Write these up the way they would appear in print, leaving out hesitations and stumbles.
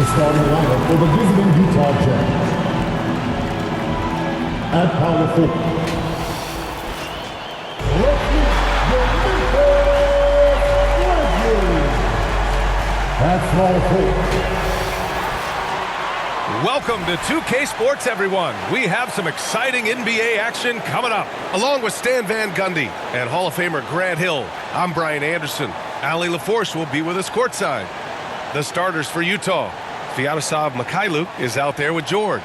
The starting lineup for the visiting Utah Jazz. At power forward, at small forward. Welcome to 2K Sports, everyone. We have some exciting NBA action coming up. Along with Stan Van Gundy and Hall of Famer Grant Hill, I'm Brian Anderson. Ali LaForce will be with us courtside. The starters for Utah. Sviatoslav Mikhailuk is out there with George.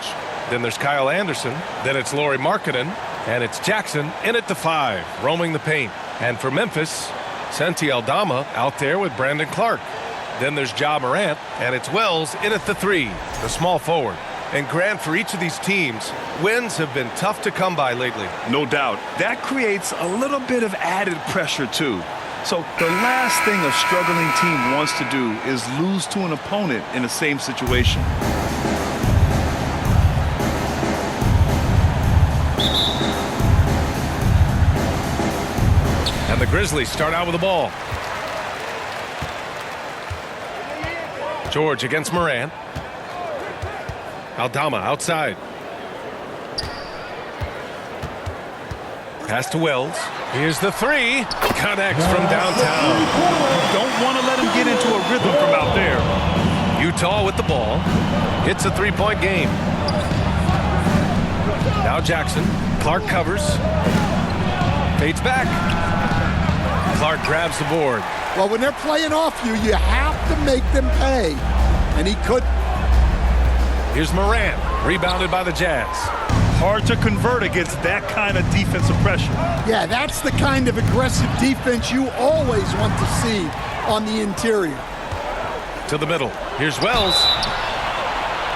Then there's Kyle Anderson. Then it's Lauri Markkanen. And it's Jackson in at the 5, roaming the paint. And for Memphis, Santi Aldama out there with Brandon Clarke. Then there's Ja Morant, and it's Wells in at the 3, the small forward. And Grant, for each of these teams, wins have been tough to come by lately. No doubt. That creates a little bit of added pressure, too. So the last thing a struggling team wants to do is lose to an opponent in the same situation. And the Grizzlies start out with the ball. George against Morant. Aldama outside. Pass to Wells. Here's the 3. Connects from downtown. Don't want to let him get into a rhythm from out there. Utah with the ball. It's a 3-point game. Now Jackson. Clarke covers. Fades back. Clarke grabs the board. Well, when they're playing off you, you have to make them pay. And he could. Here's Morant. Rebounded by the Jazz. Hard to convert against that kind of defensive pressure. Yeah, that's the kind of aggressive defense you always want to see on the interior. To the middle. Here's Wells.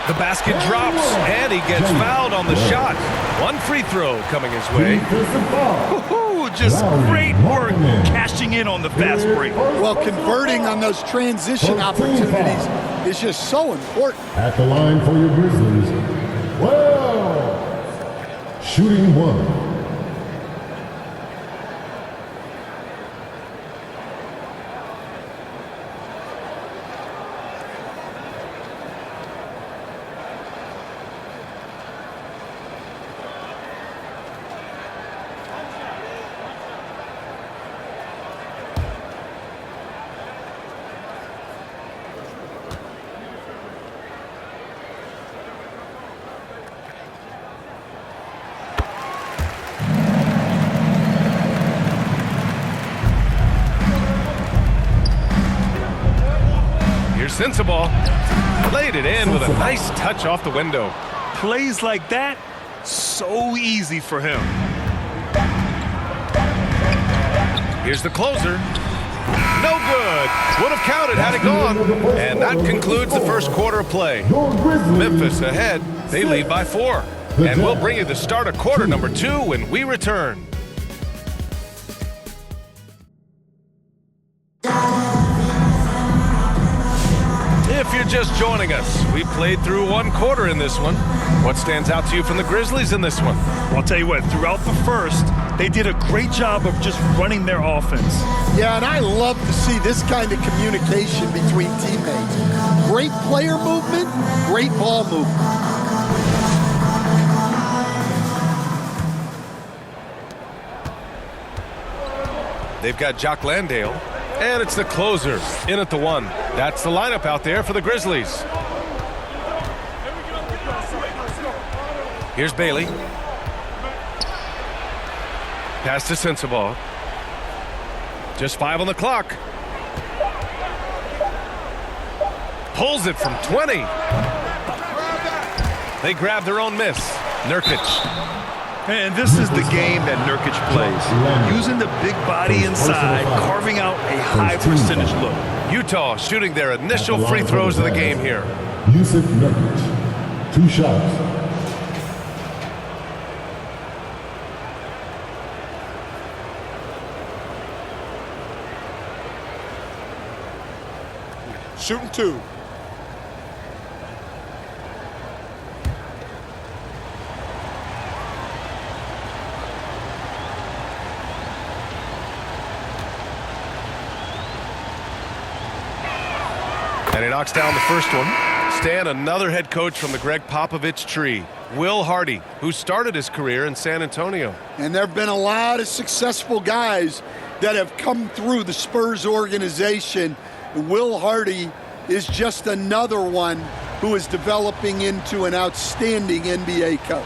The basket drops, and he gets fouled on the shot. One free throw coming his way. Just great work cashing in on the fast break. Well, converting on those transition opportunities is just so important. At the line for your Grizzlies, well, shooting 1. Sensabaugh laid it in with a nice touch off the window. Plays like that, so easy for him. Here's the closer. No good. Would have counted had it gone. And that concludes the first quarter of play. Memphis ahead. They lead by 4. And we'll bring you the start of quarter number 2 when we return. If you're just joining us, we played through 1 quarter in this one. What stands out to you from the Grizzlies in this one? Well, I'll tell you what, throughout the first, they did a great job of just running their offense. Yeah, and I love to see this kind of communication between teammates. Great player movement, great ball movement. They've got Jock Landale. And it's the closer in at the 1. That's the lineup out there for the Grizzlies. Here's Bailey. Pass to Sensabaugh. Just 5 on the clock. Pulls it from 20. They grab their own miss. Nurkic. And this is the game that Nurkic plays. Using the big body inside, carving out a high percentage look. Utah shooting their initial free throws of the game here. Jusuf Nurkic, 2 shots. Shooting 2. And he knocks down the first one. Stan, another head coach from the Greg Popovich tree. Will Hardy, who started his career in San Antonio. And there have been a lot of successful guys that have come through the Spurs organization. Will Hardy is just another one who is developing into an outstanding NBA coach.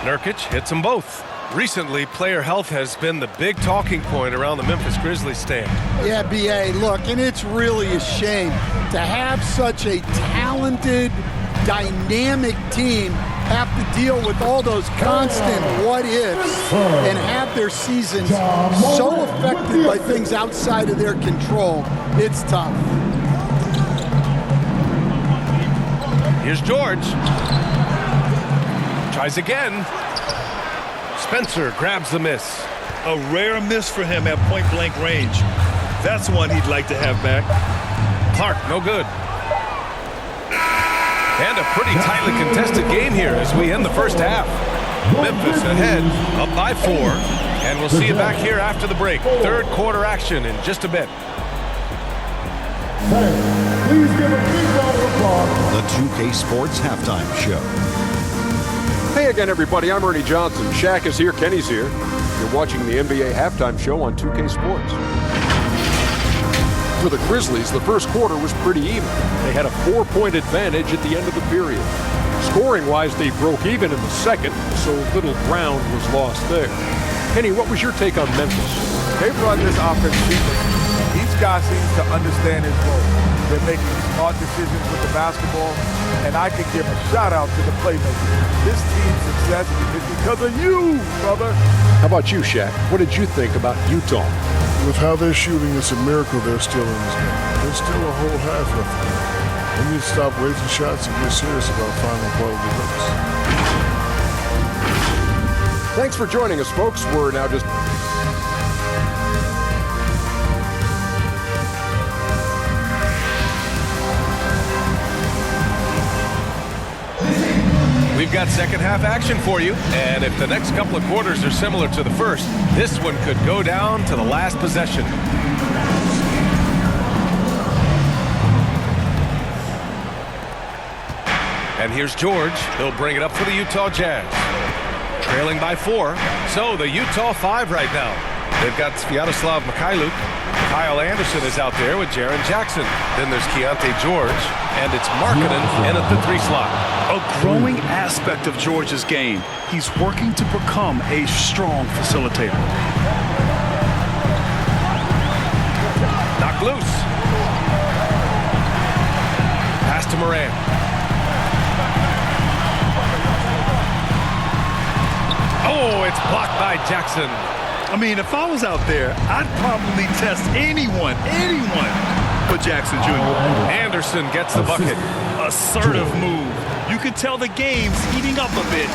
Nurkic hits them both. Recently, player health has been the big talking point around the Memphis Grizzlies stand. Yeah, B.A., look, and it's really a shame to have such a talented, dynamic team have to deal with all those constant what-ifs and have their seasons so affected by things outside of their control. It's tough. Here's George. Tries again. Spencer grabs the miss. A rare miss for him at point-blank range. That's one he'd like to have back. Clarke, no good. And a pretty tightly contested game here as we end the first half. Memphis ahead, up by 4. And we'll see you back here after the break. Third quarter action in just a bit. Please give a big round of applause. The 2K Sports Halftime Show. Hey again, everybody. I'm Ernie Johnson. Shaq is here. Kenny's here. You're watching the NBA Halftime Show on 2K Sports. For the Grizzlies, the first quarter was pretty even. They had a 4-point advantage at the end of the period. Scoring-wise, they broke even in the second, so little ground was lost there. Kenny, what was your take on Memphis? They run this offense cheaply. Each guy seems to understand his role. They're making smart decisions with the basketball, and I can give a shout-out to the playmakers. This team's success is because of you, brother. How about you, Shaq? What did you think about Utah? With how they're shooting, it's a miracle they're still in this game. There's still a whole half left. They need to stop wasting shots and get serious about finding quality looks. Thanks for joining us, folks. We're now just... We've got second half action for you, and if the next couple of quarters are similar to the first, this one could go down to the last possession. And here's George. He'll bring it up for the Utah Jazz. Trailing by 4, so the Utah 5 right now. They've got Sviatoslav Mikhailuk. Kyle Anderson is out there with Jaren Jackson. Then there's Keyonte George, and it's Markkanen in at the 3 slot. A growing aspect of George's game. He's working to become a strong facilitator. Knocked loose. Pass to Morant. Oh, it's blocked by Jackson. I mean, if I was out there, I'd probably test anyone but Jackson Jr. Anderson gets the bucket. Assertive move. You can tell the game's heating up a bit.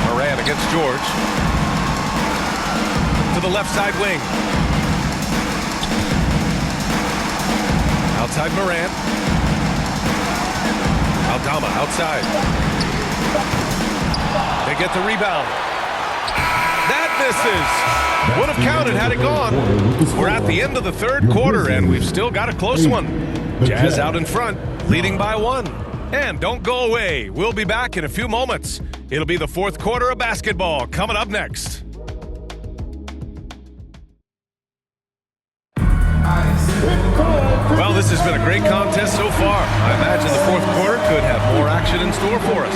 Morant against George. To the left side wing. Outside Morant. Aldama outside. They get the rebound. That misses. Would have counted had it gone. We're at the end of the third quarter, and we've still got a close one. Jazz out in front, leading by 1. And don't go away. We'll be back in a few moments. It'll be the fourth quarter of basketball coming up next. Well, this has been a great contest so far. I imagine the fourth quarter could have more action in store for us.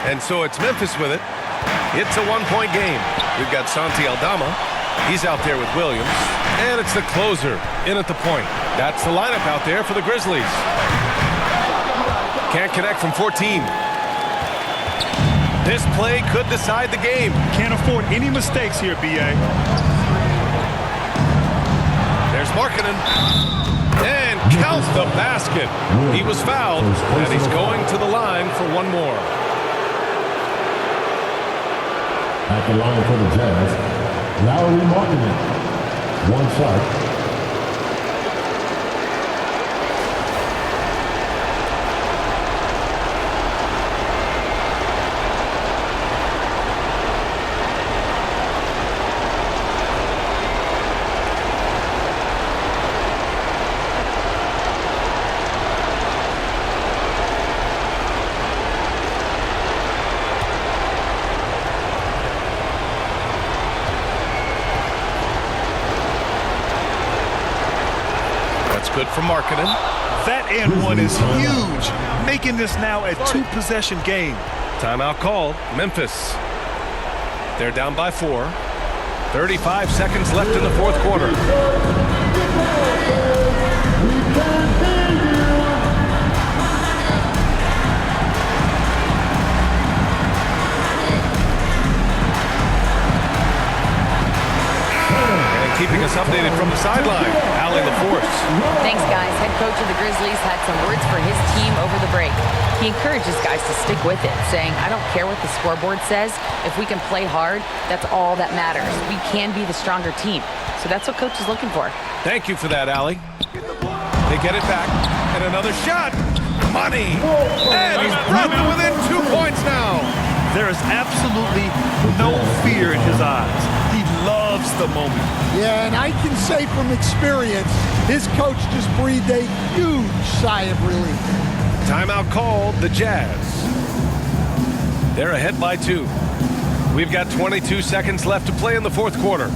And so it's Memphis with it. It's a 1-point game. We've got Santi Aldama. He's out there with Williams. And it's the closer in at the point. That's the lineup out there for the Grizzlies. Can't connect from 14. This play could decide the game. Can't afford any mistakes here, B.A. There's Markkanen. And counts the basket. He was fouled, and he's going to the line for one more. At the line for the Jazz, Lauri Markkanen. 1 shot. from Markkanen. That and one is huge, making this now a two-possession game. Timeout called. Memphis. They're down by 4. 35 seconds left in the fourth quarter. Keeping us updated from the sideline, Allie LaForce. Thanks, guys. Head coach of the Grizzlies had some words for his team over the break. He encourages guys to stick with it, saying, I don't care what the scoreboard says. If we can play hard, that's all that matters. We can be the stronger team. So that's what coach is looking for. Thank you for that, Allie. They get it back, and another shot. Money! And he's brought to within 2 points now. There is absolutely no fear in his eyes. He loves the moment. Yeah, and I can say from experience, his coach just breathed a huge sigh of relief. Timeout called, the Jazz. They're ahead by 2. We've got 22 seconds left to play in the fourth quarter.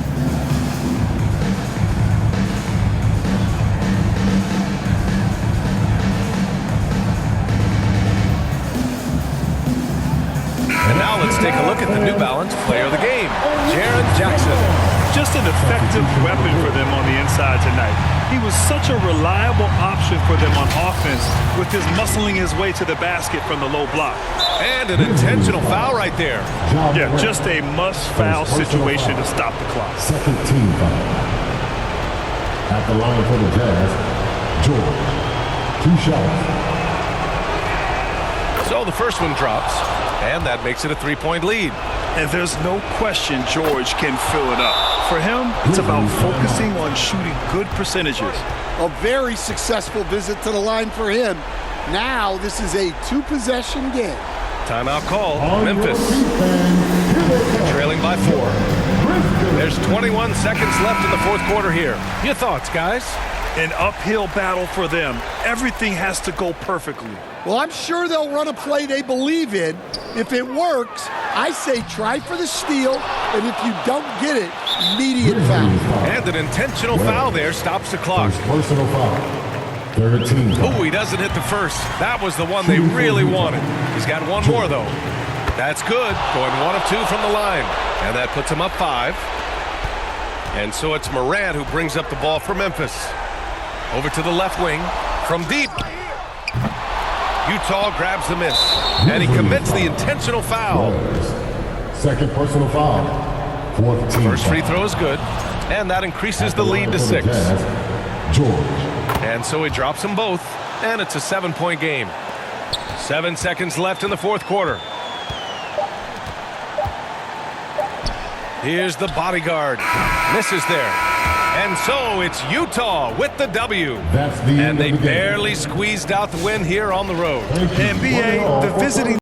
And now let's take a look at the New Balance player of the game, Jaren Jackson. Just an effective weapon for them on the inside tonight. He was such a reliable option for them on offense with his muscling his way to the basket from the low block. And an intentional foul right there. Yeah, just a must-foul situation to stop the clock. Second team foul. At the line for the Jazz, George. 2 shots. So the first one drops, and that makes it a 3-point lead. And there's no question George can fill it up. For him, it's about focusing on shooting good percentages. A very successful visit to the line for him. Now this is a 2-possession game. Timeout call, Memphis. Trailing by 4. There's 21 seconds left in the fourth quarter here. Your thoughts, guys? An uphill battle for them. Everything has to go perfectly. Well, I'm sure they'll run a play they believe in. If it works, I say try for the steal, and if you don't get it, immediate foul. And an intentional foul there stops the clock. First personal foul. Third team foul. Oh, he doesn't hit the first. That was the one they really wanted. He's got one more, though. That's good. Going 1 of 2 from the line. And that puts him up 5. And so it's Morant who brings up the ball for Memphis. Over to the left wing. From deep. Utah grabs the miss. And he commits the intentional foul. Second personal foul. Fourth team First free foul. throw is good. And that increases the lead to 6. George. And so he drops them both. And it's a 7-point game. 7 seconds left in the fourth quarter. Here's the bodyguard. Misses there. And so it's Utah with the W. That's the end And they of the game. barely squeezed out the win here on the road. NBA, the visiting